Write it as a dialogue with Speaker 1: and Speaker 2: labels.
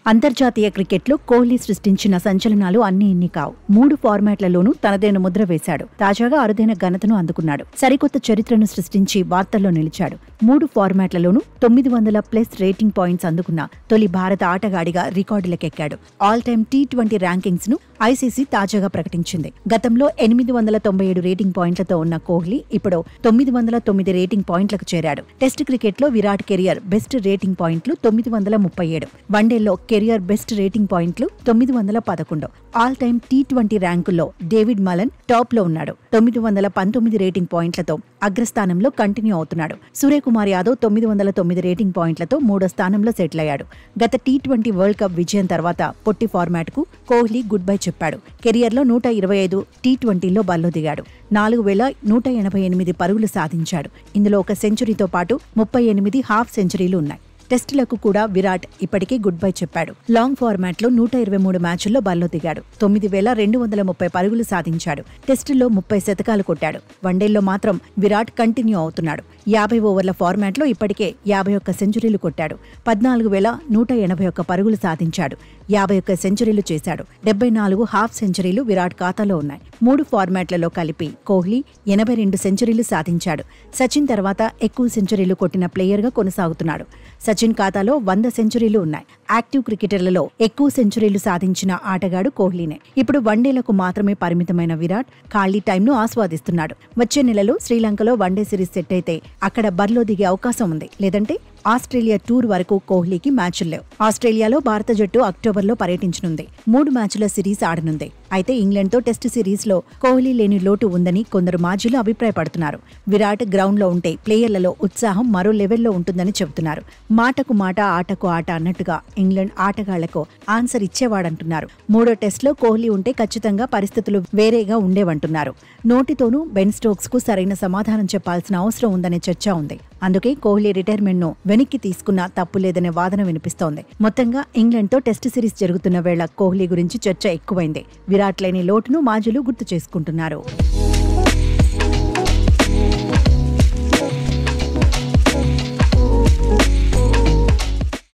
Speaker 1: అంతర్జాతీయ క్రికెట్లో కోహ్లీ సృష్టించిన సంచలనాలు అన్ని ఇన్ని కావు. 3 ఫార్మాట్లలోనూ తనదైన ముద్ర వేశాడు. తాజాగా అరుదైన ఘనతను అందుకున్నాడు. సరికొత్త చరిత్రను సృష్టించి వార్తల్లో నిలిచాడు. 3 ఫార్మాట్లలోనూ 900+ రేటింగ్ పాయింట్స్ అందుకున్న తొలి భారత ఆటగాడిగా రికార్డులకెక్కాడు. ఆల్ టైమ్ T20 ర్యాంకింగ్స్ ను ఐసీసీ తాజాగా ప్రకటించింది. గతంలో 897 రేటింగ్ పాయింట్లతో ఉన్న కోహ్లీ ఇప్పుడు 909 రేటింగ్ పాయింట్లకు చేరాడు. టెస్ట్ క్రికెట్లో విరాట్ కెరియర్ బెస్ట్ రేటింగ్ పాయింట్లు 937. వన్డేల్లో కెరియర్ బెస్ట్ రేటింగ్ పాయింట్లు 911. ఆల్ టైమ్ T20 ర్యాంకుల్లో డేవిడ్ మలన్ టాప్ లో ఉన్నాడు. 919 రేటింగ్ పాయింట్లతో అగ్రస్థానంలో కంటిన్యూ అవుతున్నాడు. సూర్యకుమార్ యాదవ్ 909 రేటింగ్ పాయింట్లతో 3వ స్థానంలో సెటిల్ అయ్యాడు. గత T20 వరల్డ్ కప్ విజయం తర్వాత పొట్టి ఫార్మాట్ కు కోహ్లీ గుడ్ బై చెప్పాడు. కెరియర్లో 125 T20లో బరిలో దిగాడు. 4188 పరుగులు సాధించాడు. ఇందులో ఒక సెంచరీతో పాటు 38 హాఫ్ సెంచరీలు ఉన్నాయి. టెస్టులకు కూడా విరాట్ ఇప్పటికే గుడ్ బై చెప్పాడు. లాంగ్ ఫార్మాట్ లో 123 మ్యాచుల్లో బరిలో దిగాడు. 9230 పరుగులు సాధించాడు. టెస్టుల్లో 30 శతకాలు కొట్టాడు. వన్డేల్లో మాత్రం విరాట్ కంటిన్యూ అవుతున్నాడు. 50 ఓవర్ల ఫార్మాట్ లో ఇప్పటికే 51 సెంచరీలు కొట్టాడు. 14181 పరుగులు సాధించాడు. 51 సెంచరీలు చేశాడు. 74 హాఫ్ సెంచరీలు విరాట్ ఖాతాలో ఉన్నాయి. 3 ఫార్మాట్లలో కలిపి కోహ్లీ 82 సెంచరీలు సాధించాడు. సచిన్ తర్వాత ఎక్కువ సెంచరీలు కొట్టిన ప్లేయర్గా కొనసాగుతున్నాడు. సచిన్ ఖాతాలో 100 సెంచరీలు ఉన్నాయి. యాక్టివ్ క్రికెటర్లలో ఎక్కువ సెంచరీలు సాధించిన ఆటగాడు కోహ్లీనే. ఇప్పుడు వన్డేలకు మాత్రమే పరిమితమైన విరాట్ ఖాళీ టైంను ఆస్వాదిస్తున్నాడు. వచ్చే నెలలో శ్రీలంకలో వన్డే సిరీస్ సెట్ అయితే అక్కడ బరిలో దిగే అవకాశం ఉంది. లేదంటే ఆస్ట్రేలియా టూర్ వరకు కోహ్లీకి మ్యాచ్లు లేవు. ఆస్ట్రేలియాలో భారత జట్టు అక్టోబర్లో పర్యటించనుంది. 3 మ్యాచ్ల సిరీస్ ఆడనుంది. అయితే ఇంగ్లాండ్తో టెస్ట్ సిరీస్లో కోహ్లీ లేని లోటు ఉందని కొందరు మాజీలు అభిప్రాయపడుతున్నారు. విరాట్ గ్రౌండ్లో ఉంటే ప్లేయర్లలో ఉత్సాహం మరో లెవెల్లో ఉంటుందని చెబుతున్నారు. మాటకు మాట ఆటకు ఆట అన్నట్టుగా ఇంగ్లాండ్ ఆటగాళ్లకు ఆన్సర్ ఇచ్చేవాడంటున్నారు. 3వ టెస్ట్లో కోహ్లీ ఉంటే ఖచ్చితంగా పరిస్థితులు వేరేగా ఉండేవంటున్నారు. నోటితోనూ బెన్ స్టోక్స్ కు సరైన సమాధానం చెప్పాల్సిన అవసరం ఉందనే చర్చ ఉంది. అందుకే కోహ్లీ రిటైర్మెంట్ ను వెనక్కి తీసుకున్నా తప్పులేదనే వాదన వినిపిస్తోంది. మొత్తంగా ఇంగ్లాండ్తో టెస్ట్ సిరీస్ జరుగుతున్న వేళ కోహ్లీ గురించి చర్చ ఎక్కువైంది. విరాట్ లేని లోటును మాజీలు గుర్తు చేసుకుంటున్నారు.